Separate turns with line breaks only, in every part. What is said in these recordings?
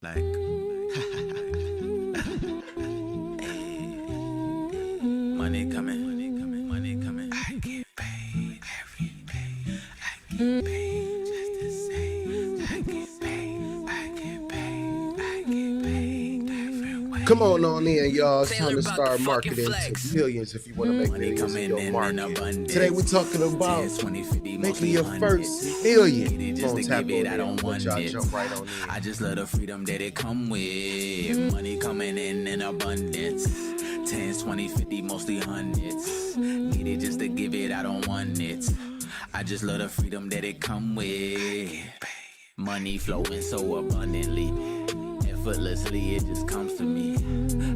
Like, money coming, money coming, money coming. I get paid every day. I get paid just the same. I get paid, I get paid, I get paid every way.
Come on in, y'all. It's time
Taylor
to
about the
start
fucking
marketing to
flex.
millions if you want to make
Money
millions in
coming
your
in
market.
abundance.
Today we're talking
10,
about
20, 50,
making
mostly
your
hundreds.
first million.
Get it
Come
just
on,
to
tap
give it,
on
I
in.
don't
Let
want
y'all
it.
jump right on
I
in.
just love the freedom that it come with. Money coming in abundance. 10, 20, 50, mostly hundreds. Get it just to give it, I don't want it. I just love the freedom that it come with. Money flowing so abundantly. Effortlessly, it just comes to me.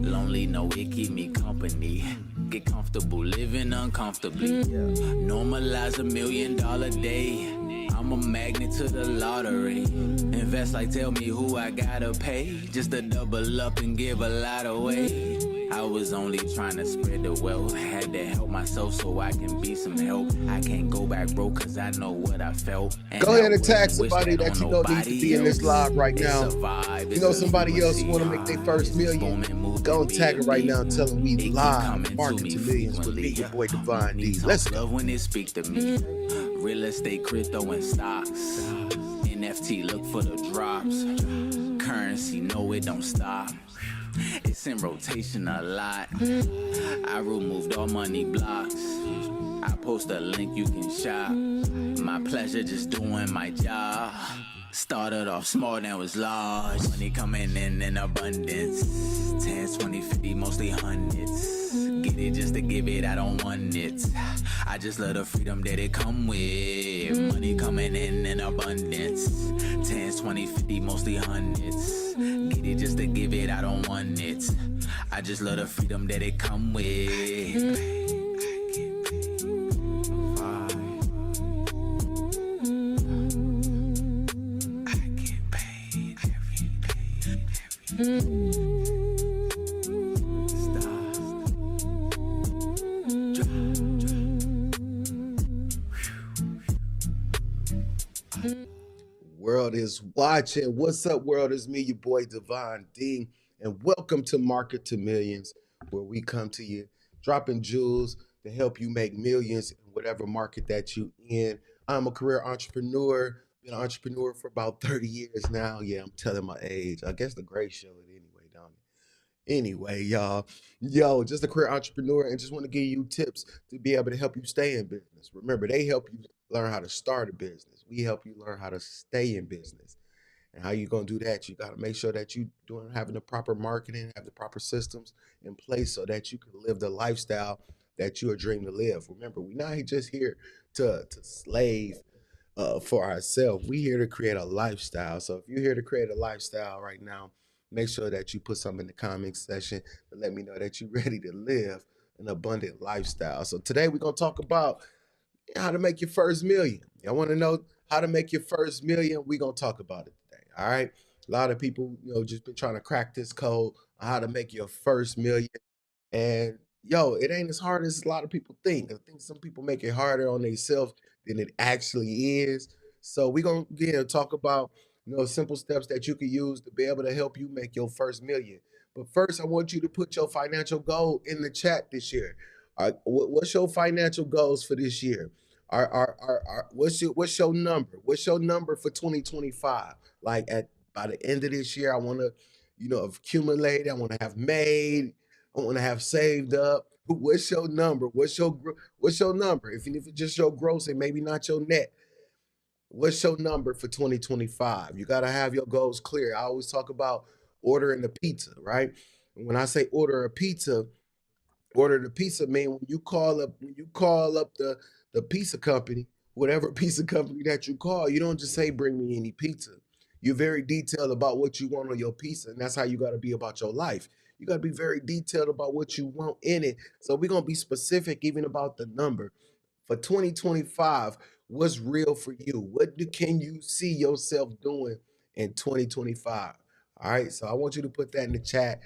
Lonely, no, it keep me company. Get comfortable living uncomfortably. Normalize $1 million day. I'm a magnet to the lottery. Invest like tell me who I gotta pay. Just to double up and give a lot away. I was only trying to spread the wealth. Had to help myself so I can be some help. I can't go back broke cause I know what I felt. And
Go
I
ahead and tag
wouldn't wish
somebody
that
that
on
you know needs to
nobody
be in this
else.
live right
It's
now.
a vibe,
You know
it's a
somebody else
frequency,
want to make their first
it's just
million.
booming, moving,
Go and tag it right now and tell them we
It keep
live.
coming to
Market
me
to millions with
frequently.
me, your boy Divine
Money
D.
talk
Let's go.
love when it speak to me. Real estate, crypto, and stocks. NFT, look for the drops. Currency, no, it don't stop. It's in rotation a lot. I removed all money blocks. I post a link you can shop. My pleasure just doing my job. Started off small, now it's large. Money coming in abundance. 10, 20, 50, mostly hundreds. Get it just to give it, I don't want it. I just love the freedom that it come with. Money coming in abundance. 10, 20, 50, mostly hundreds. Get it just to give it, I don't want it. I just love the freedom that it come with.
World is watching. What's up, world? It's me, your boy Divine D, and welcome to Market to Millions, where we come to you dropping jewels to help you make millions in whatever market that you in. I'm a career entrepreneur. Been an entrepreneur for about 30 years now. Yeah, I'm telling my age. I guess the gray show it anyway, don't it? Anyway, y'all, just a career entrepreneur and just want to give you tips to be able to help you stay in business. Remember, they help you learn how to start a business. We help you learn how to stay in business. And how you gonna do that? You gotta make sure that you doing having the proper marketing, have the proper systems in place so that you can live the lifestyle that you are dreaming to live. Remember, we're not just here to slave for ourselves. We here to create a lifestyle. So if you're here to create a lifestyle right now, make sure that you put something in the comment section to let me know that you're ready to live an abundant lifestyle. So today we're gonna talk about how to make your first million. Y'all want to know how to make your first million? We're gonna talk about it today. All right. A lot of people, just been trying to crack this code on how to make your first million. And it ain't as hard as a lot of people think. I think some people make it harder on themselves than it actually is. So we're gonna get and talk about simple steps that you can use to be able to help you make your first million. But first, I want you to put your financial goal in the chat this year. What's your financial goals for this year? What's your number? What's your number for 2025? Like at by the end of this year, I want to, accumulate. I want to have made. I want to have saved up. What's your number? What's your number? Even if it's just your gross and maybe not your net, what's your number for 2025? You got to have your goals clear. I always talk about ordering the pizza, right? And when I say order the pizza, man. When you call up the pizza company, whatever pizza company that you call, you don't just say bring me any pizza. You're very detailed about what you want on your pizza, and that's how you got to be about your life. You got to be very detailed about what you want in it. So we're gonna be specific even about the number for 2025. What's real for you? Can you see yourself doing in 2025? All right. So I want you to put that in the chat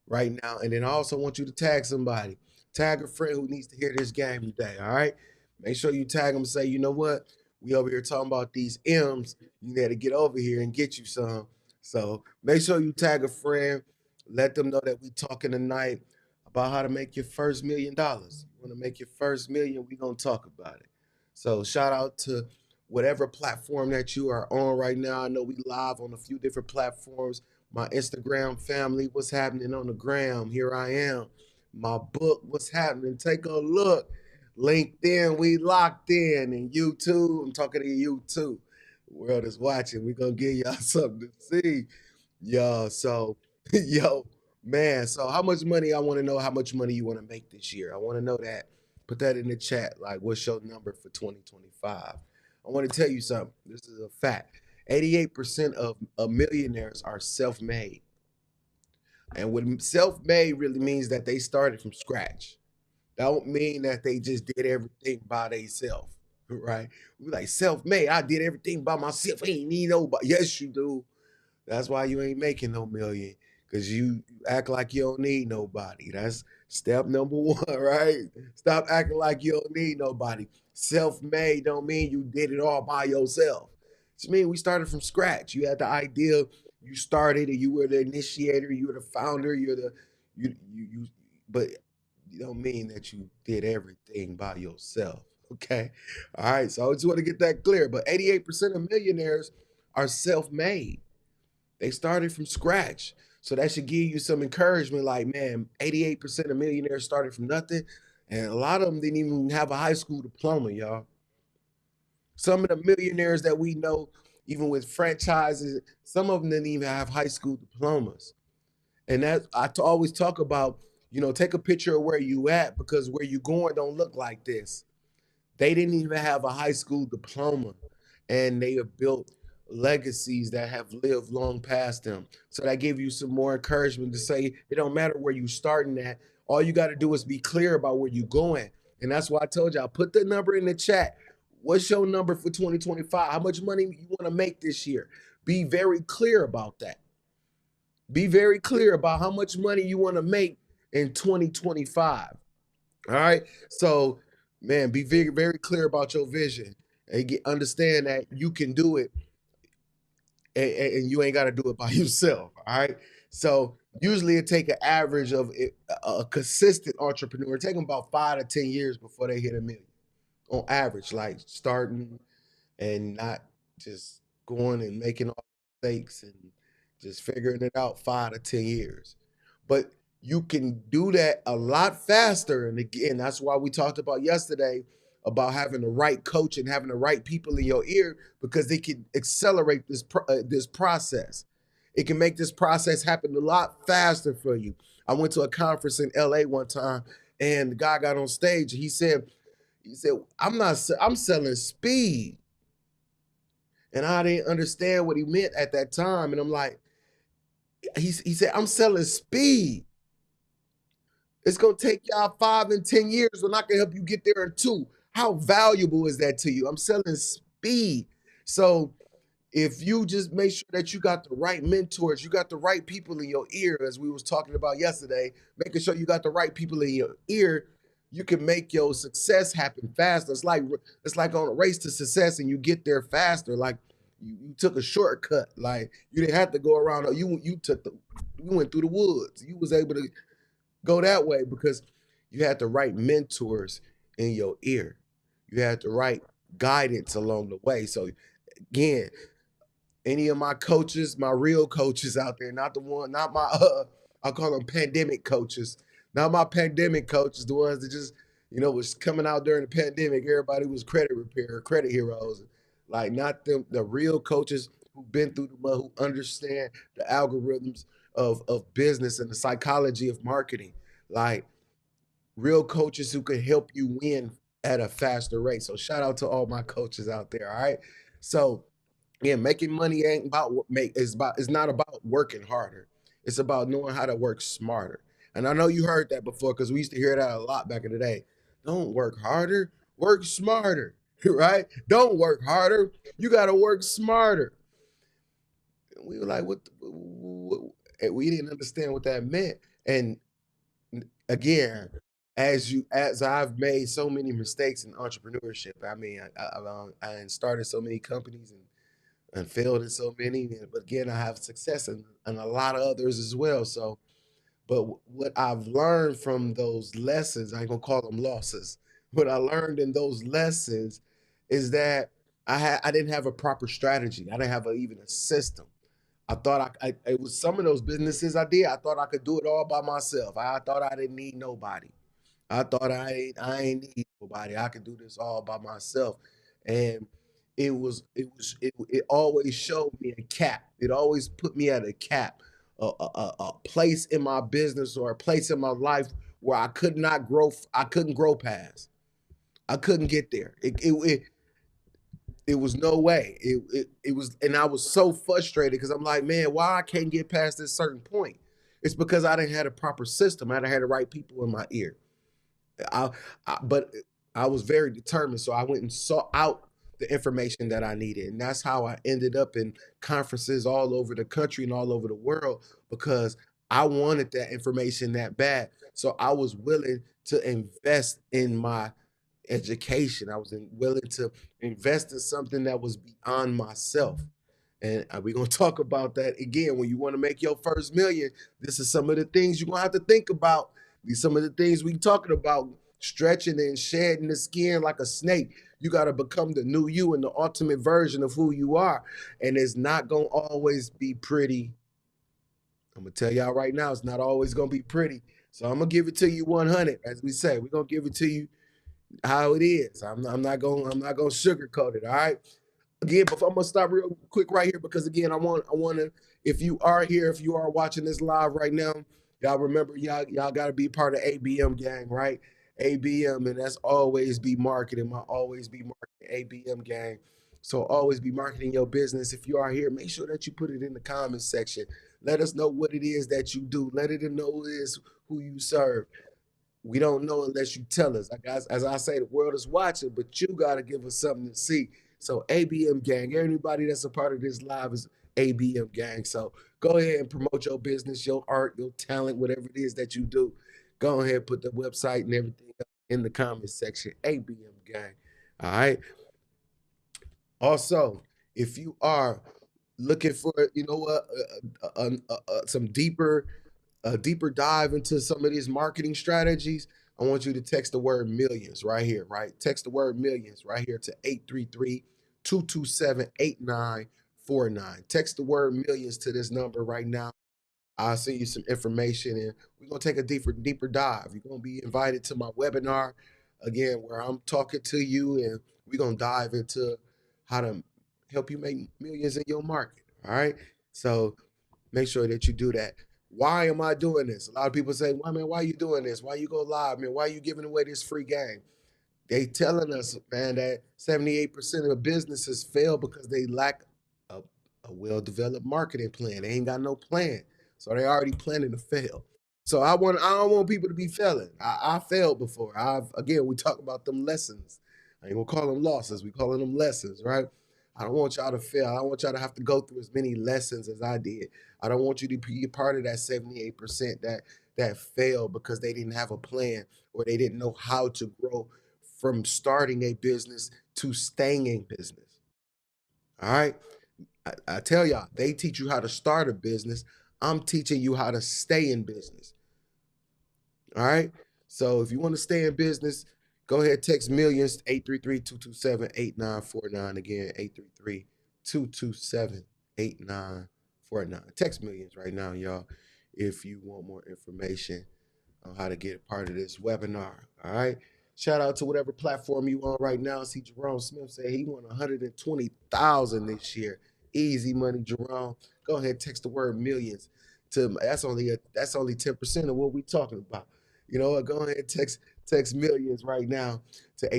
right now. And then I also want you to tag somebody. Tag a friend who needs to hear this game today. All right. Make sure you tag them and say, you know what? We over here talking about these M's. You got to get over here and get you some. So make sure you tag a friend, let them know that we talking tonight about how to make your first $1 million. You want to make your first million, we gonna talk about it. So shout out to whatever platform that you are on right now. I know we live on a few different platforms. My Instagram family, what's happening on the gram? Here I am. My book, what's happening? Take a look. LinkedIn, we locked in. And YouTube, I'm talking to you too. The world is watching. We're gonna give y'all something to see. Yo, so yo, man. So how much money? I want to know how much money you want to make this year. I want to know that. Put that in the chat. Like, what's your number for 2025? I want to tell you something. This is a fact. 88% of millionaires are self-made. And what self-made really means that they started from scratch. That don't mean that they just did everything by themselves, right? We like self-made. I did everything by myself. I ain't need nobody. Yes, you do. That's why you ain't making no million, because you act like you don't need nobody. That's step number one, right? Stop acting like you don't need nobody. Self-made don't mean you did it all by yourself. It mean we started from scratch. You had the idea, you started, and you were the initiator, you were the founder, you're the you but you don't mean that you did everything by yourself. Okay. All right. So I just want to get that clear. But 88% of millionaires are self-made. They started from scratch. So that should give you some encouragement. Like, man, 88% of millionaires started from nothing. And a lot of them didn't even have a high school diploma, y'all. Some of the millionaires that we know, even with franchises, some of them didn't even have high school diplomas. And that always talk about, take a picture of where you at, because where you going don't look like this. They didn't even have a high school diploma, and they have built legacies that have lived long past them. So that gave you some more encouragement to say it don't matter where you starting at. All you got to do is be clear about where you're going. And that's why I told y'all, put the number in the chat. What's your number for 2025? How much money you want to make this year? Be very clear about that. Be very clear about how much money you want to make in 2025. All right. So, man, be very, very clear about your vision and understand that you can do it, and you ain't got to do it by yourself. All right. So, usually it take an average of a consistent entrepreneur, it take them about 5 to 10 years before they hit a million on average, like starting and not just going and making all mistakes and just figuring it out 5 to 10 years. But you can do that a lot faster. And again, that's why we talked about yesterday about having the right coach and having the right people in your ear, because they can accelerate this process. It can make this process happen a lot faster for you. I went to a conference in LA one time, and the guy got on stage. He said, I'm selling speed. And I didn't understand what he meant at that time. And I'm like, he said, I'm selling speed. It's gonna take y'all 5 and 10 years when I can help you get there in two. How valuable is that to you? I'm selling speed. So if you just make sure that you got the right mentors, you got the right people in your ear, as we was talking about yesterday, making sure you got the right people in your ear, you can make your success happen faster. It's like on a race to success, and you get there faster. Like you took a shortcut. Like you didn't have to go around. You went through the woods. You was able to go that way because you had the right mentors in your ear. You had the right guidance along the way. So again, any of my coaches, my real coaches out there, not my I call them pandemic coaches, not my pandemic coaches, the ones that just, was coming out during the pandemic. Everybody was credit repair, credit heroes. Like not them, the real coaches who've been through the mud, who understand the algorithms of business and the psychology of marketing. Like real coaches who can help you win at a faster rate. So shout out to all my coaches out there. All right. So yeah, making money ain't about it's not about working harder. It's about knowing how to work smarter. And I know you heard that before, because we used to hear that a lot back in the day. Don't work harder, work smarter, right? Don't work harder. You got to work smarter. And we were like, and we didn't understand what that meant. And again, as I've made so many mistakes in entrepreneurship. I mean, I started so many companies, and and failed in so many. But again, I have success in a lot of others as well. So, but what I've learned from those lessons, I ain't gonna call them losses. What I learned in those lessons is that I didn't have a proper strategy. I didn't have even a system. I thought it was some of those businesses I did. I thought I could do it all by myself. I thought I didn't need nobody. I thought I ain't need nobody. I could do this all by myself. And it always showed me a cap. It always put me at a cap, a place in my business or a place in my life where I could not grow. I couldn't grow past. I couldn't get there. It was no way. It was, and I was so frustrated because I'm like, man, why I can't get past this certain point? It's because I didn't have a proper system. I didn't have the right people in my ear. I, but I was very determined, so I went and sought out the information that I needed, and that's how I ended up in conferences all over the country and all over the world because I wanted that information that bad. So I was willing to invest in my education. Willing to invest in something that was beyond myself. And we're going to talk about that again. When you want to make your first million, this is some of the things you're going to have to think about. These some of the things we talking about, stretching and shedding the skin like a snake. You got to become the new you and the ultimate version of who you are. And it's not going to always be pretty. I'm going to tell y'all right now, it's not always going to be pretty. So I'm going to give it to you 100, as we say. We're going to give it to you how it is. I'm not gonna sugarcoat it. All right. Again, before I'm gonna stop real quick right here because again, I wanna if you are here, if you are watching this live right now, y'all remember y'all gotta be part of ABM gang, right? ABM, and that's always be marketing. My always be marketing ABM gang. So always be marketing your business. If you are here, make sure that you put it in the comments section. Let us know what it is that you do. Let it know is who you serve. We don't know unless you tell us. Like as I say, the world is watching, but you got to give us something to see. So ABM gang, everybody that's a part of this live is ABM gang. So go ahead and promote your business, your art, your talent, whatever it is that you do. Go ahead and put the website and everything in the comment section. ABM gang. All right. Also, if you are looking for, you know what, some deeper a deeper dive into some of these marketing strategies, I want you to text the word millions right here, right? Text the word millions right here to 833-227-8949. Text the word millions to this number right now. I'll send you some information and we're gonna take a deeper dive. You're gonna be invited to my webinar again where I'm talking to you and we're gonna dive into how to help you make millions in your market. All right. So make sure that you do that. Why am I doing this? A lot of people say, "Why, man? Why are you doing this? Why you go live, man? Why are you giving away this free game?" They telling us, man, that 78% of businesses fail because they lack a, a well-developed marketing plan. They ain't got no plan. So they already planning to fail. So I don't want people to be failing. I failed before. Again, we talk about them lessons. I ain't gonna call them losses. We calling them lessons, right? I don't want y'all to fail. I don't want y'all to have to go through as many lessons as I did. I don't want you to be a part of that 78% that failed because they didn't have a plan or they didn't know how to grow from starting a business to staying in business. All right. I tell y'all, they teach you how to start a business. I'm teaching you how to stay in business. All right. So if you want to stay in business, go ahead, text millions 833-227-8949. Again, 833-227-8949. Text millions right now, y'all, if you want more information on how to get a part of this webinar. All right. Shout out to whatever platform you on right now. See, Jerome Smith said he won 120,000 this year. Easy money, Jerome. Go ahead, text the word millions to that's only 10% of what we talking about. You know what? Go ahead, text millions right now to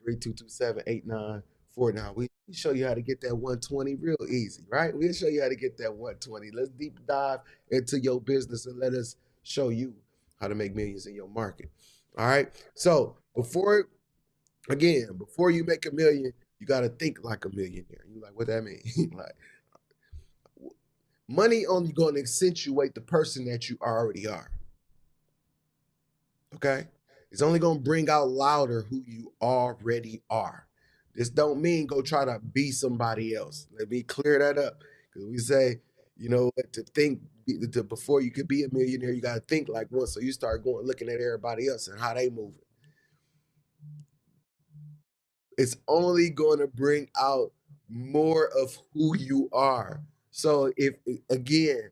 833-227-8949. We show you how to get that 120 real easy, right? We'll show you how to get that 120. Let's deep dive into your business and let us show you how to make millions in your market. All right. So before you make a million, you got to think like a millionaire. You like, what that mean? Like, money only going to accentuate the person that you already are. Okay. It's only going to bring out louder who you already are. This don't mean go try to be somebody else. Let me clear that up. Because we say, you know, to think before you could be a millionaire, you got to think like one. So you start going looking at everybody else and how they moving. It's only going to bring out more of who you are. So if again,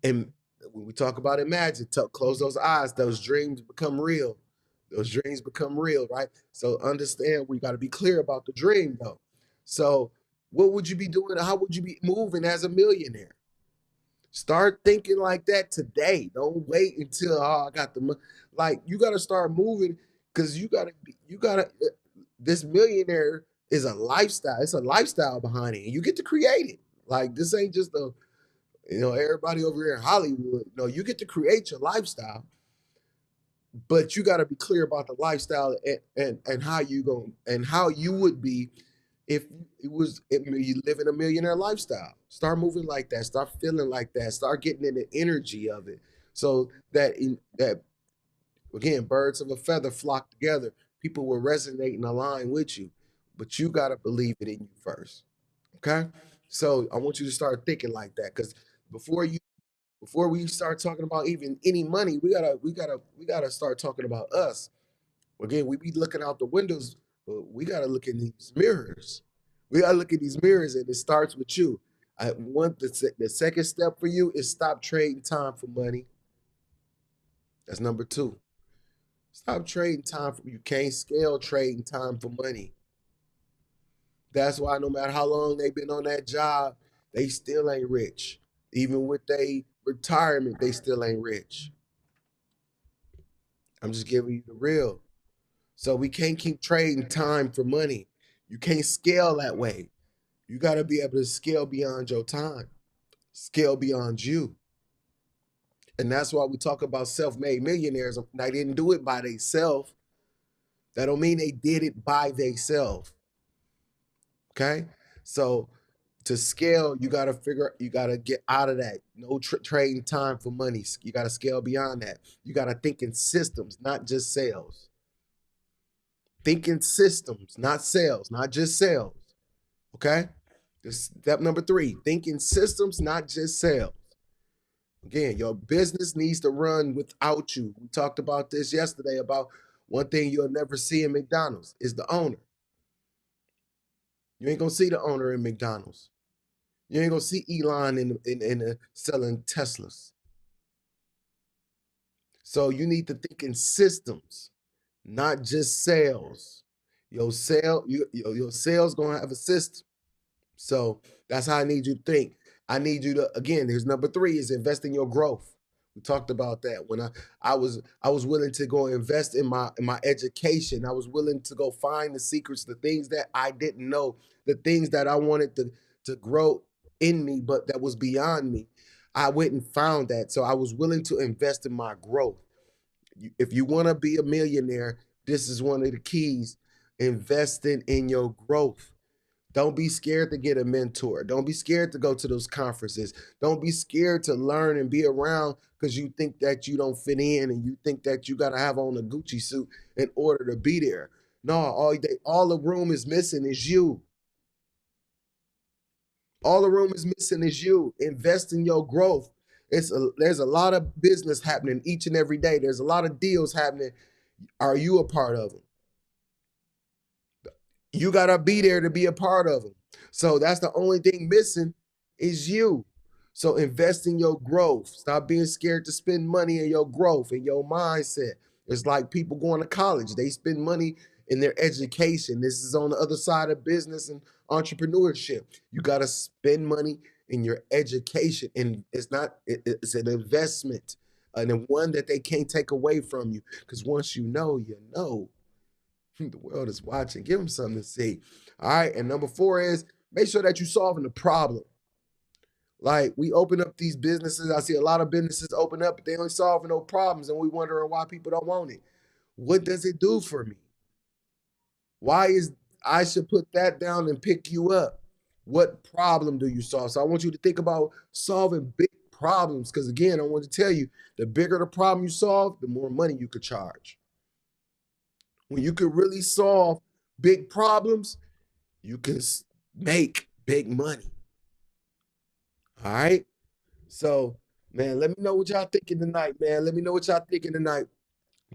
and when we talk about imagine, close those eyes, those dreams become real. Those dreams become real, right? So understand we got to be clear about the dream though. So what would you be doing? How would you be moving as a millionaire? Start thinking like that today. Don't wait until I got the money. Like you got to start moving because you gotta. This millionaire is a lifestyle. It's a lifestyle behind it, and you get to create it. Like this ain't just a everybody over here in Hollywood. No, you get to create your lifestyle, but you got to be clear about the lifestyle and how you go and how you would be if you live in a millionaire lifestyle. Start moving like that. Start feeling like that. Start getting in the energy of it, so that again, birds of a feather flock together. People will resonate and align with you, but you got to believe it in you first. Okay, so I want you to start thinking like that because before you before we start talking about even any money, we gotta start talking about us. Again, we be looking out the windows, but we gotta look in these mirrors. We gotta look at these mirrors, and it starts with you. I want the second step for you is stop trading time for money. That's number two. Stop trading time for you can't scale trading time for money. That's why no matter how long they've been on that job, they still ain't rich. Even with their retirement, they still ain't rich. I'm just giving you the real. So we can't keep trading time for money. You can't scale that way. You got to be able to scale beyond your time, scale beyond you. And that's why we talk about self-made millionaires. They didn't do it by themselves. That don't mean they did it by themselves. Okay? So to scale, you got to get out of that. No trading time for money. You got to scale beyond that. You got to think in systems, not just sales. Think in systems, not sales, not just sales. Okay? This step number three, think in systems, not just sales. Again, your business needs to run without you. We talked about this yesterday about one thing you'll never see in McDonald's is the owner. You ain't gonna see the owner in McDonald's. You ain't gonna see Elon in selling Teslas. So you need to think in systems, not just sales. Your sales gonna have a system. So that's how I need you to think. I need you to again. Here's number three: is invest in your growth. We talked about that when I was willing to go invest in my education. I was willing to go find the secrets, the things that I didn't know, the things that I wanted to grow in me, but that was beyond me. I went and found that. So I was willing to invest in my growth. If you want to be a millionaire, this is one of the keys: investing in your growth. Don't be scared to get a mentor. Don't be scared to go to those conferences. Don't be scared to learn and be around because you think that you don't fit in and you think that you got to have on a Gucci suit in order to be there. No, all the room is missing is you. All the room is missing is you. Invest in your growth. There's a lot of business happening each and every day. There's a lot of deals happening. Are you a part of them? You gotta be there to be a part of them. So that's the only thing missing is you. So invest in your growth. Stop being scared to spend money in your growth and your mindset. It's like people going to college. They spend money in their education. This is on the other side of business and entrepreneurship. You gotta spend money in your education. And it's an investment. And one that they can't take away from you. Because once you know, you know. The world is watching. Give them something to see. All right. And number four is make sure that you're solving the problem. Like we open up these businesses. I see a lot of businesses open up, but they ain't solving no problems. And we wondering why people don't want it. What does it do for me? Why is I should put that down and pick you up? What problem do you solve? So I want you to think about solving big problems. Because again, I want to tell you, the bigger the problem you solve, the more money you could charge. When you could really solve big problems, you can make big money. All right. So, man, let me know what y'all thinking tonight, man. Let me know what y'all thinking tonight.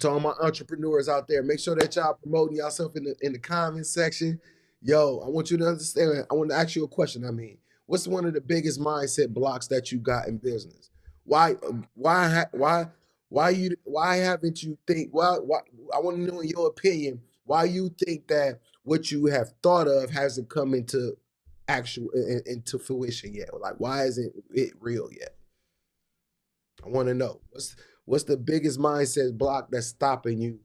To all my entrepreneurs out there, make sure that y'all promoting yourself in the comment section. Yo, I want you to understand. I want to ask you a question. I mean, what's one of the biggest mindset blocks that you got in business? Why haven't you think? Why I want to know in your opinion why you think that what you have thought of hasn't come into into fruition yet. Like, why isn't it real yet? I want to know what's the biggest mindset block that's stopping you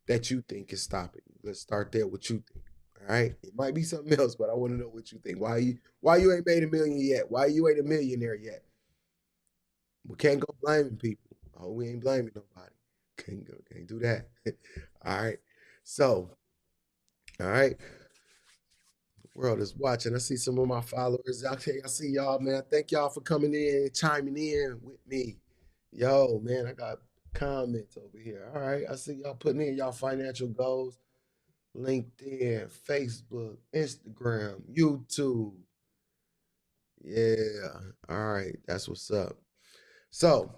that you think is stopping you. Let's start there. What you think? All right. It might be something else, but I want to know what you think. Why you ain't made a million yet? Why you ain't a millionaire yet? We can't go blaming people. Oh, we ain't blaming nobody. Can't do that. All right. So, all right. World is watching. I see some of my followers out there. I see y'all, man. Thank y'all for coming in, chiming in with me. Yo, man, I got comments over here. All right. I see y'all putting in y'all financial goals. LinkedIn, Facebook, Instagram, YouTube. Yeah. All right. That's what's up. So,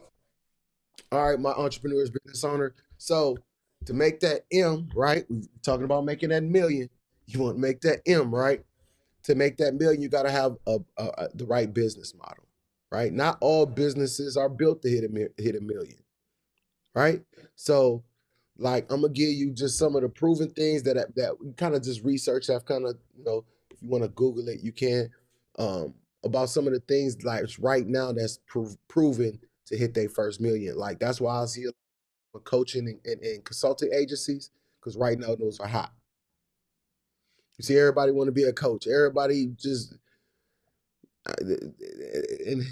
all right, my entrepreneurs, business owner. So, to make that M, right? We're talking about making that million. You want to make that M, right? To make that million, you got to have the right business model, right? Not all businesses are built to hit a million, right? So, like, I'm gonna give you just some of the proven things that we kind of just research. I've kind of, if you want to Google it, you can, about some of the things like right now that's proven to hit their first million. Like that's why I see coaching and consulting agencies because right now those are hot. You see, everybody want to be a coach. Everybody just, and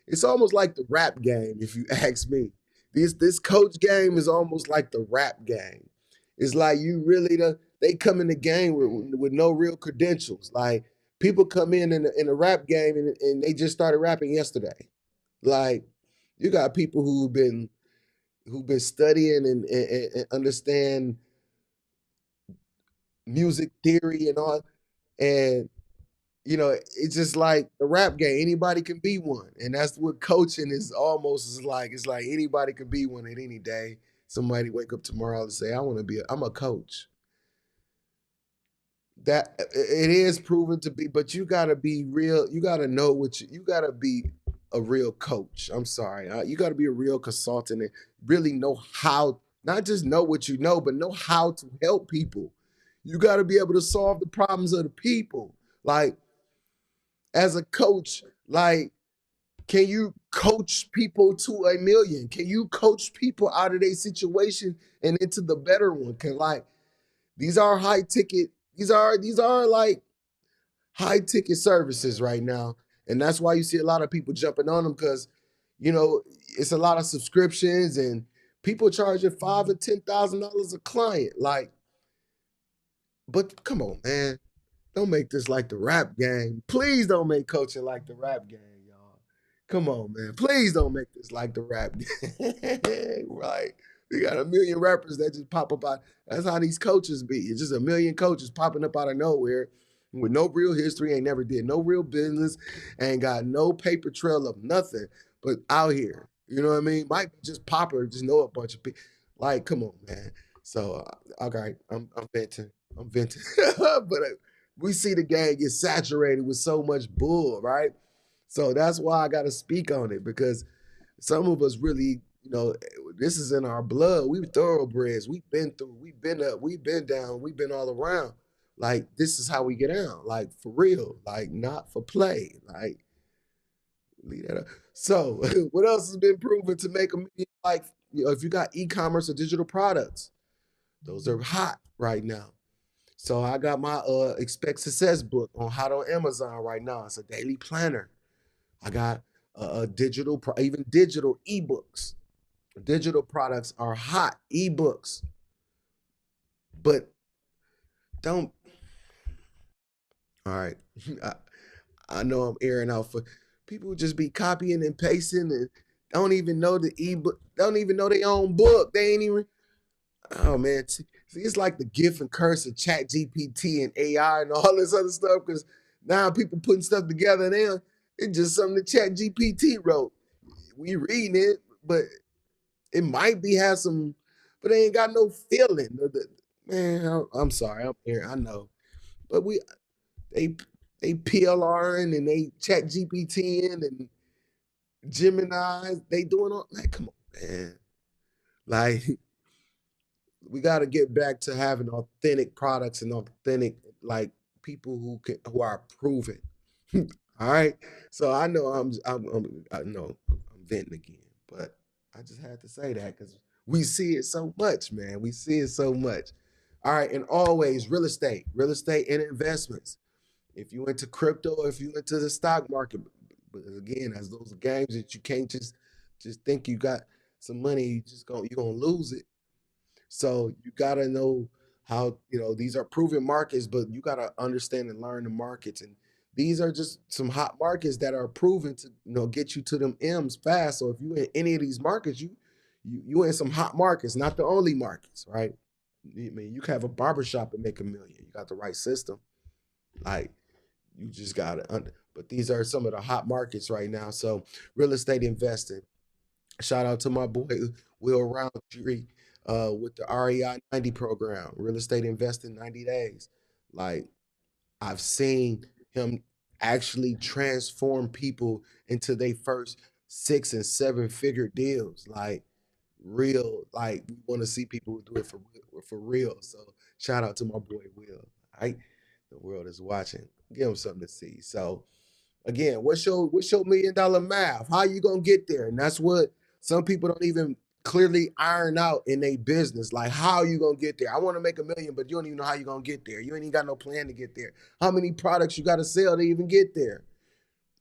it's almost like the rap game, if you ask me. This coach game is almost like the rap game. It's like you really they come in the game with no real credentials. Like people come in a rap game and they just started rapping yesterday. Like you got people who've been studying and understand music theory and all, and it's just like the rap game. Anybody can be one. And that's what coaching is almost is like. It's like anybody can be one at any day. Somebody wake up tomorrow and say, I'm a coach. That it is proven to be, but you gotta be real. You gotta know you gotta be a real coach. I'm sorry. You gotta be a real consultant and really know how, not just know what you know, but know how to help people. You gotta be able to solve the problems of the people. Like, as a coach, like, can you coach people to a million? Can you coach people out of their situation and into the better one? Can like these are high ticket, these are like high ticket services right now. And that's why you see a lot of people jumping on them because it's a lot of subscriptions and people charging $5,000 or $10,000 a client. Like, but come on, man. Don't make this like the rap game. Please don't make coaching like the rap game, y'all. Come on, man. Please don't make this like the rap game. Right. We got a million rappers that just pop up out. That's how these coaches be. It's just a million coaches popping up out of nowhere with no real history, ain't never did no real business, ain't got no paper trail of nothing, but out here. You know what I mean? Might be just popular, just know a bunch of people. Like, come on, man. So, okay, I'm venting. I'm venting. But we see the game get saturated with so much bull, right? So that's why I got to speak on it because some of us really, this is in our blood. We thoroughbreds. We've been through. We've been up. We've been down. We've been all around. Like this is how we get down. Like for real. Like not for play. Like leave that up. So what else has been proven to make a million? Like if you got e-commerce or digital products, those are hot right now. So I got my Expect Success book on hot on Amazon right now. It's a daily planner. I got digital, even digital ebooks. Digital products are hot ebooks, but don't. All right, I, I know I'm airing out for people who just be copying and pasting and don't even know the ebook, don't even know their own book. They ain't even. Oh man, see, it's like the gift and curse of Chat GPT and AI and all this other stuff. Because now people putting stuff together now, it's just something that Chat GPT wrote. We reading it, but it might be have some, but they ain't got no feeling. Man, I'm sorry, I'm here. I know, but they they PLRing and they Chat GPT and Gemini. They doing all like, come on, man. Like we got to get back to having authentic products and authentic like people who are proven. All right. So I know I know I'm venting again, but I just had to say that because we see it so much, man. We see it so much. All right, and always real estate and investments. If you into crypto, if you into the stock market, but again, as those games that you can't just think you got some money, you're gonna lose it. So you gotta know how, these are proven markets, but you gotta understand and learn the markets. And these are just some hot markets that are proven to, get you to them M's fast. So if you in any of these markets, you in some hot markets, not the only markets, right? I mean, you can have a barbershop and make 1 million. You got the right system. Like you just gotta but these are some of the hot markets right now. So real estate investing. Shout out to my boy Will Roundtree with the REI 90 program, real estate invest in 90 days. Like I've seen him actually transform people into their first 6 and 7 figure deals. Like real, like we want to see people who do it for real. So shout out to my boy Will. All right. The world is watching. Give him something to see. So again, what's your $1 million math? How you gonna get there? And that's what some people don't even clearly iron out in their business. Like, how you gonna get there? I want to make 1 million, but you don't even know how you gonna get there. You ain't even got no plan to get there. How many products you gotta sell to even get there?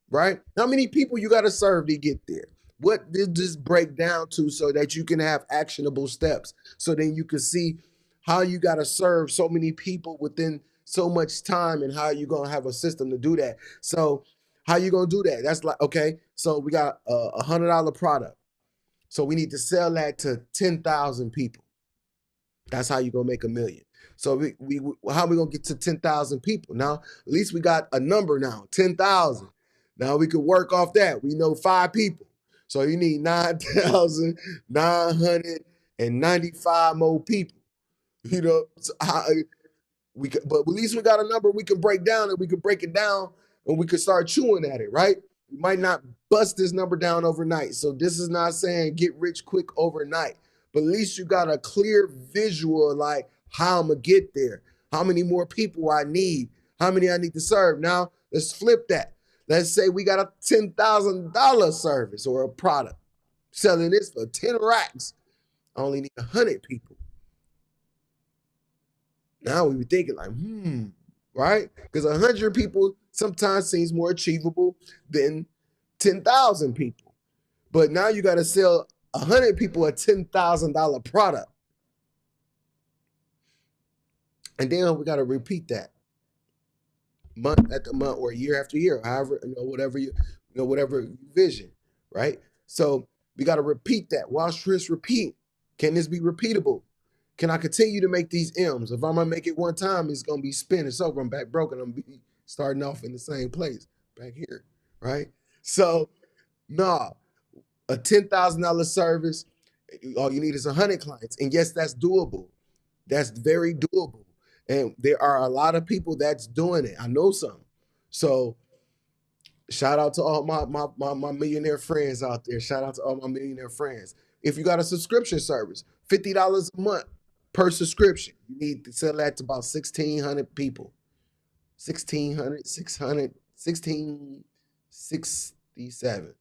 Right? How many people you gotta serve to get there? What did this break down to so that you can have actionable steps? So then you can see how you gotta serve so many people within so much time and how you gonna have a system to do that. So how you gonna do that? That's like, okay, so we got a $100 product. So we need to sell that to 10,000 people. That's how you gonna make 1 million. So we how we gonna get to 10,000 people? Now at least we got a number now, 10,000. Now we could work off that. We know 5 people, so you need 9,995 more people. So but at least we got a number we can break down, and we can break it down, and we can start chewing at it, right? We might not bust this number down overnight. So this is not saying get rich quick overnight, but at least you got a clear visual like how I'm gonna get there, how many more people I need, how many I need to serve. Now let's flip that. Let's say we got a $10,000 service or a product, selling this for 10 racks. I only need 100 people. Now we were thinking like, right? Because 100 people sometimes seems more achievable than 10,000 people. But now you got to sell 100 people a $10,000 product. And then we got to repeat that month after month or year after year, however, whatever you vision, right? So we got to repeat that. Watch this repeat. Can this be repeatable? Can I continue to make these M's? If I'm gonna make it one time, it's gonna be spin. It's over. I'm back broken. I'm be starting off in the same place, back here, right? So, nah, a $10,000 service. All you need is 100 clients, and yes, that's doable. That's very doable, and there are a lot of people that's doing it. I know some. So shout out to all my millionaire friends out there. Shout out to all my millionaire friends. If you got a subscription service, $50 a month per subscription, you need to sell that to about 1,600 people. 1,600, 600, 1,667.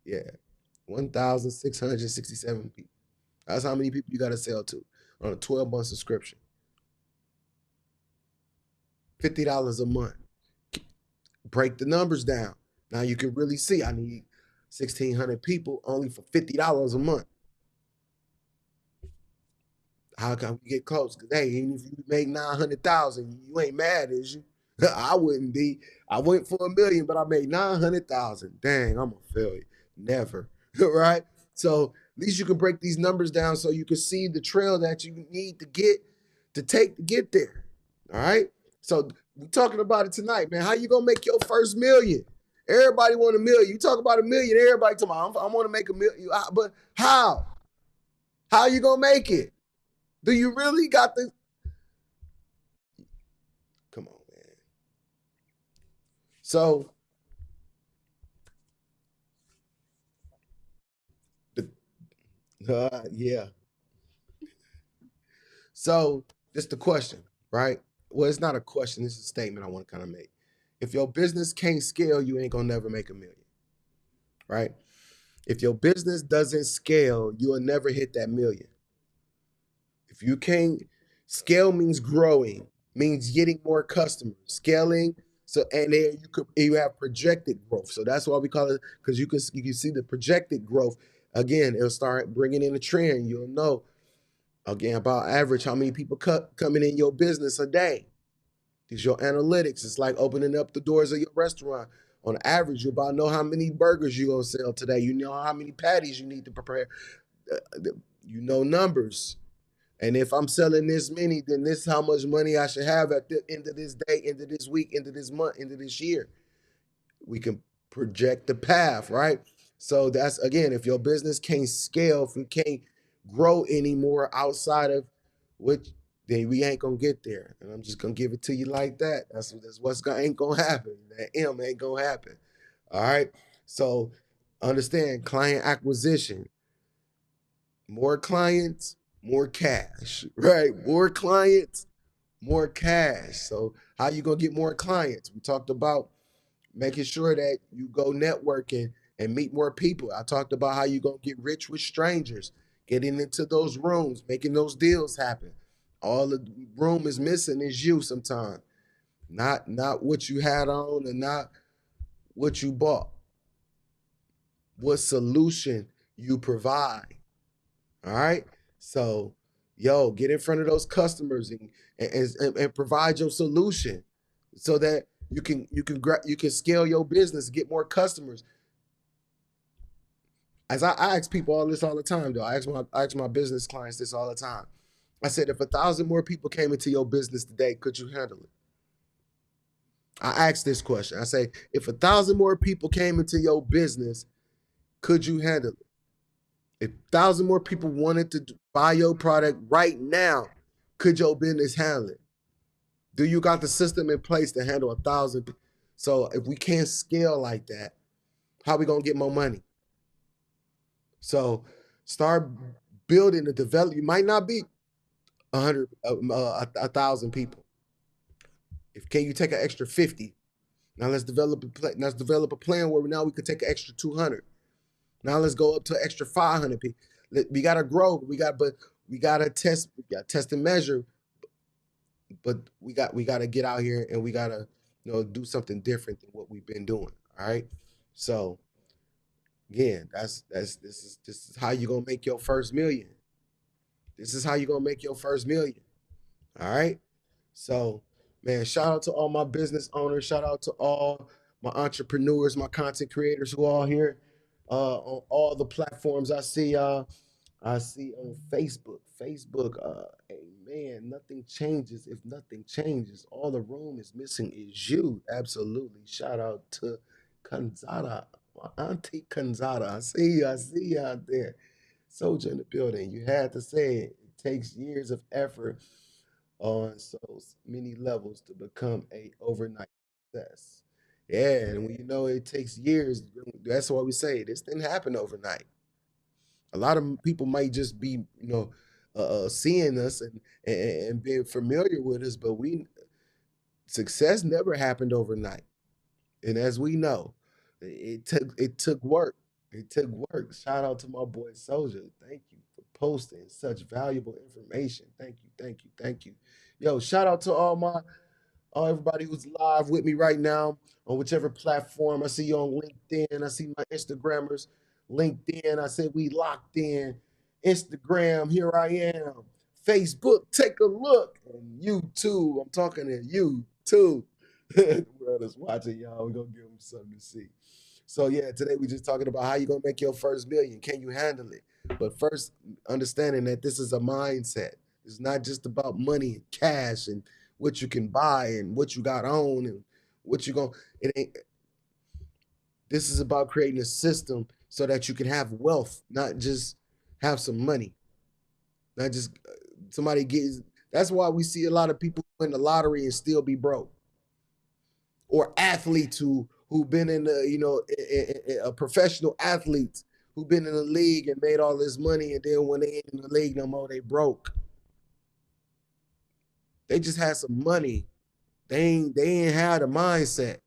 Yeah. 1,667 people. That's how many people you got to sell to on a 12-month subscription. $50 a month. Break the numbers down. Now you can really see I need 1,600 people only for $50 a month. How can we get close? Because hey, even if you make 900,000, you ain't mad, is you? I wouldn't be. I went for 1 million, but I made 900,000. Dang, I'm a failure. Never, right? So At least you can break these numbers down so you can see the trail that you need to get there. All right. So we're talking about it tonight, man. How you gonna make your first million? Everybody want a million. You talk about a million, everybody talking about I want to make a million. But how? How you gonna make it? Do you really got the? Come on, man. So yeah. So just the question, right? Well, it's not a question. It's a statement I want to kind of make. If your business can't scale, you ain't gonna never make a million, right? If your business doesn't scale, you will never hit that million. If you can't scale means growing, means getting more customers, scaling. So and then you have projected growth. So that's why we call it because you can see the projected growth. Again, it'll start bringing in a trend. You'll know again about average how many people coming in your business a day. These your analytics. It's like opening up the doors of your restaurant. On average, you about know how many burgers you gonna sell today. You know how many patties you need to prepare. You know numbers. And if I'm selling this many, then this is how much money I should have at the end of this day, end of this week, end of this month, end of this year. We can project the path, right? So that's again, if your business can't scale, if you can't grow anymore outside of which, then we ain't gonna get there. And I'm just gonna give it to you like that. That's what's gonna ain't gonna happen. That M ain't gonna happen. All right. So understand client acquisition. More clients, more cash, right? More clients, more cash. So how you gonna get more clients? We talked about making sure that you go networking and meet more people. I talked about how you gonna get rich with strangers, getting into those rooms, making those deals happen. All the room is missing is you sometimes. Not what you had on and not what you bought. What solution you provide. All right. So, yo, get in front of those customers and provide your solution so that you can scale your business, get more customers. As I ask people all this all the time, though. I ask my business clients this all the time. I said, if 1,000 more people came into your business today, could you handle it? I asked this question. I say, if 1,000 more people came into your business, could you handle it? If 1,000 more people wanted to buy your product right now, could your business handle it? Do you got the system in place to handle 1,000? So if we can't scale like that, how are we gonna get more money? So start building the develop. You might not be 1,000 people. If can you take an extra 50? Now let's develop a plan. Let's develop a plan where now we could take an extra 200. Now let's go up to an extra 500 people. We gotta grow. But we gotta test. We got test and measure. But we gotta get out here and we gotta do something different than what we've been doing. All right. So again, this is how you gonna make your first million. This is how you gonna make your first million. All right. So man, shout out to all my business owners. Shout out to all my entrepreneurs, my content creators who are all here on all the platforms. I see I see on Facebook. Facebook, hey man, nothing changes if nothing changes. All the room is missing is you. Absolutely. Shout out to Kanzada, my auntie Kanzada. I see you out there. Soldier in the building. You had to say it. It takes years of effort on so many levels to become a overnight success. Yeah, and when you know it takes years, that's why we say this didn't happen overnight. A lot of people might just be, seeing us and being familiar with us, but we success never happened overnight. And as we know, it took work. It took work. Shout out to my boy Soldier. Thank you for posting such valuable information. Thank you, thank you, thank you. Yo, shout out to everybody who's live with me right now on whichever platform. I see you on LinkedIn. I see my Instagrammers. LinkedIn, I said we locked in. Instagram, here I am. Facebook, take a look. And YouTube, I'm talking to you too. The world is watching, y'all. We're gonna give them something to see. So yeah, today we just talking about how you gonna make your first million. Can you handle it? But first, understanding that this is a mindset. It's not just about money and cash and what you can buy and what you got on and what you gonna. It ain't. This is about creating a system so that you can have wealth, not just have some money, not just somebody gets. That's why we see a lot of people win the lottery and still be broke, or athletes who've been in the a professional athletes who've been in the league and made all this money, and then when they ain't in the league no more, they broke. They just had some money. They ain't had a mindset.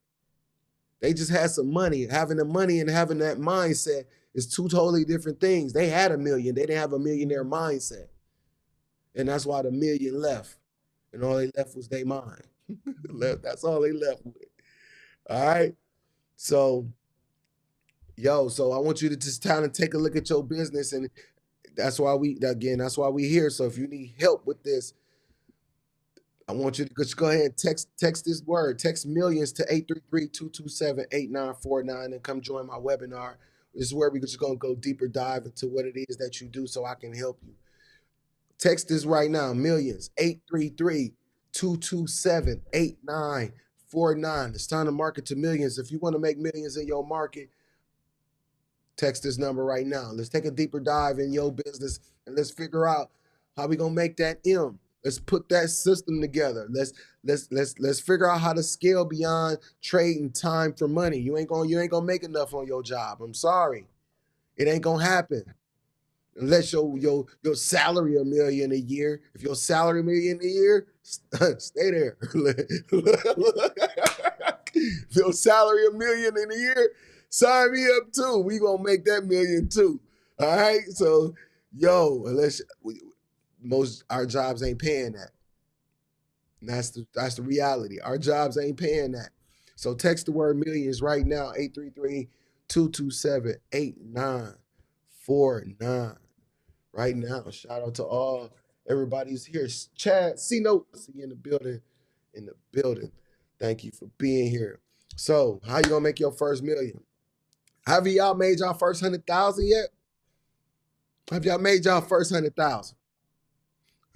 They just had some money. Having the money and having that mindset is two totally different things. They had a million. They didn't have a millionaire mindset. And that's why the million left. And all they left was their mind. That's all they left with. All right. So, so I want you to just kind of take a look at your business. And that's why we here. So if you need help with this, I want you to just go ahead and text this word, text millions to 833-227-8949 and come join my webinar. This is where we're just going to go deeper dive into what it is that you do so I can help you. Text this right now, millions, 833-227-8949. It's time to market to millions. If you want to make millions in your market, text this number right now. Let's take a deeper dive in your business and let's figure out how we gonna make that M. Let's put that system together. Let's figure out how to scale beyond trading time for money. You ain't gonna make enough on your job. I'm sorry, it ain't gonna happen unless your salary $1 million a year. If your salary $1 million a year, stay there. If your salary $1 million in a year, sign me up too. We gonna make that million too. All right. So, unless most our jobs ain't paying that. And that's the reality. Our jobs ain't paying that. So text the word millions right now, 833-227-8949. Right now. Shout out to everybody's here. Chad, C-Note, see you in the building. In the building. Thank you for being here. So, how you gonna make your first million? Have y'all made y'all first 100,000 yet? Have y'all made y'all first 100,000?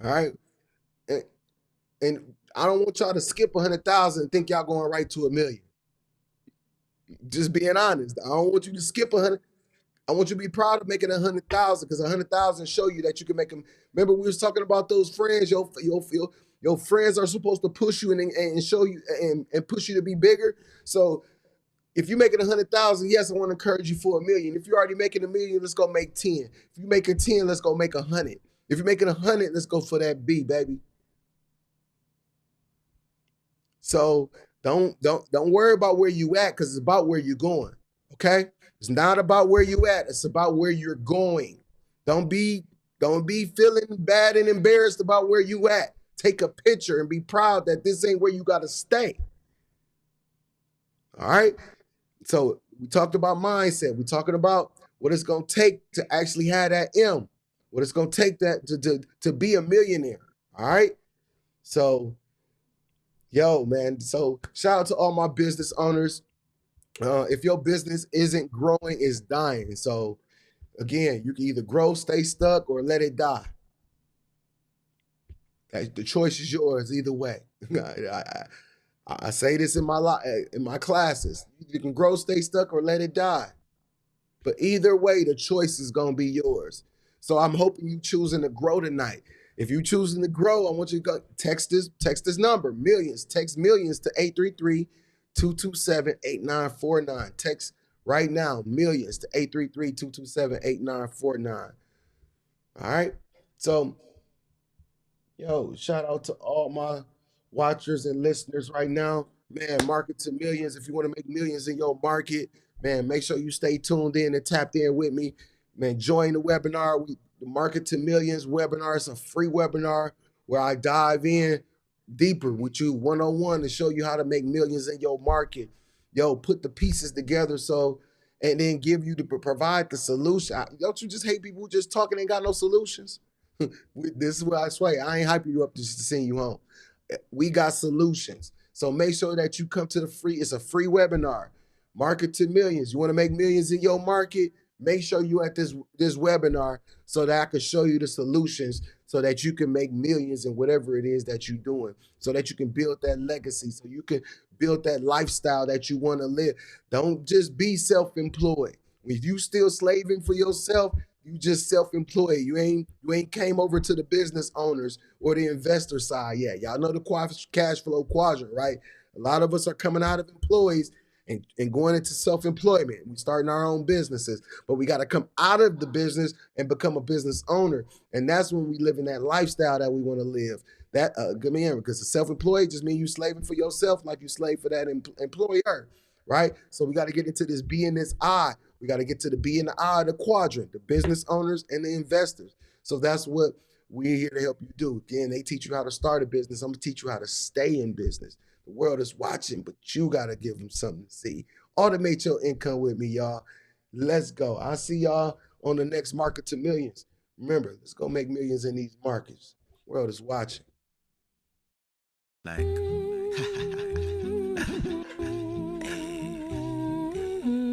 All right. And I don't want y'all to skip 100,000 and think y'all going right to $1 million. Just being honest. I don't want you to skip 100. I want you to be proud of making 100,000 because 100,000 show you that you can make them. Remember, we was talking about those friends. Your friends are supposed to push you and show you and push you to be bigger. So if you're making 100,000, yes, I want to encourage you for $1 million. If you're already making $1 million, let's go make 10. If you're making 10, let's go make 100. If you're making 100, let's go for that B, baby. So don't worry about where you at because it's about where you're going. Okay? It's not about where you at. It's about where you're going. Don't be feeling bad and embarrassed about where you at. Take a picture and be proud that this ain't where you got to stay. All right? So we talked about mindset. We're talking about what it's going to take to actually have that M. What it's going to take to be a millionaire. All right? So, man. So shout out to all my business owners. If your business isn't growing, it's dying. So again, you can either grow, stay stuck, or let it die. The choice is yours either way. I say this in my classes. You can grow, stay stuck, or let it die. But either way, the choice is gonna be yours. So I'm hoping you choosing to grow tonight. If you choosing to grow, I want you to go text this number, millions. Text millions to 833-227-8949. Text right now, millions to 833-227-8949. All right. So, shout out to all my watchers and listeners right now. Man, market to millions. If you want to make millions in your market, man, make sure you stay tuned in and tapped in with me. Man, join the webinar. The Market to Millions webinar. It's a free webinar where I dive in deeper with you one-on-one to show you how to make millions in your market. Put the pieces together and then give you provide the solution. Don't you just hate people who just talking and got no solutions? This is what I swear. I ain't hyping you up just to send you home. We got solutions. So make sure that you come to it's a free webinar. Market to Millions. You want to make millions in your market? Make sure you at this webinar so that I can show you the solutions so that you can make millions in whatever it is that you're doing, so that you can build that legacy, so you can build that lifestyle that you want to live. Don't just be self-employed. If you still slaving for yourself, you just self-employed. You ain't came over to the business owners or the investor side yet. Y'all know the cash flow quadrant, right? A lot of us are coming out of employees and going into self-employment. We starting our own businesses, but we got to come out of the business and become a business owner. And that's when we live in that lifestyle that we want to live. That because the self-employed just means you slaving for yourself like you slave for that employer, right? So we got to get into this B and this I. We got to get to the B and the I of the quadrant, the business owners and the investors. So that's what we're here to help you do. Again, they teach you how to start a business. I'm going to teach you how to stay in business. The world is watching, but you got to give them something to see. Automate your income with me, y'all. Let's go. I'll see y'all on the next Market to Millions. Remember, let's go make millions in these markets. World is watching.
Like,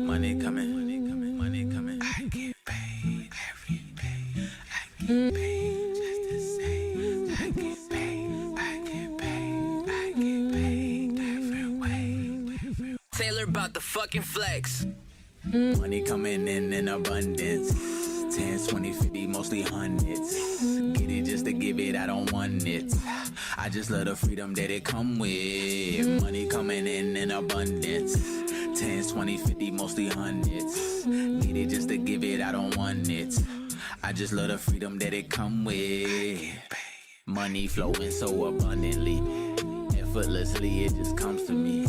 money coming, money coming, money coming. I get paid every day. I get paid just the same. I get paid, I get paid, I get paid different way. Taylor about the fucking flex. Money coming in abundance. 10s, 20, 50, mostly hundreds. Get it just to give it, I don't want it. I just love the freedom that it come with. Money coming in abundance. 10s, 20, 50, mostly hundreds. Get it just to give it, I don't want it. I just love the freedom that it come with. Money flowing so abundantly. Effortlessly, it just comes to me.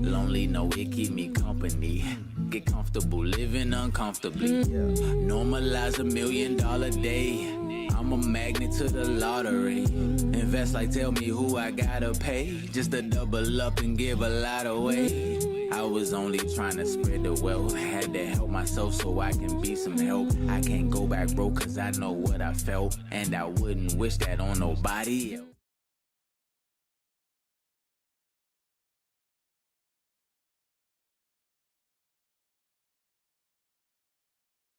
Lonely, no, it keep me company. Get comfortable living uncomfortably. Normalize $1 million day. I'm a magnet to the lottery. Invest like tell me who I gotta pay. Just to double up and give a lot away. I was only trying to spread the wealth. Had to help myself so I can be some help. I can't go back broke cause I know what I felt. And I wouldn't wish that on nobody else.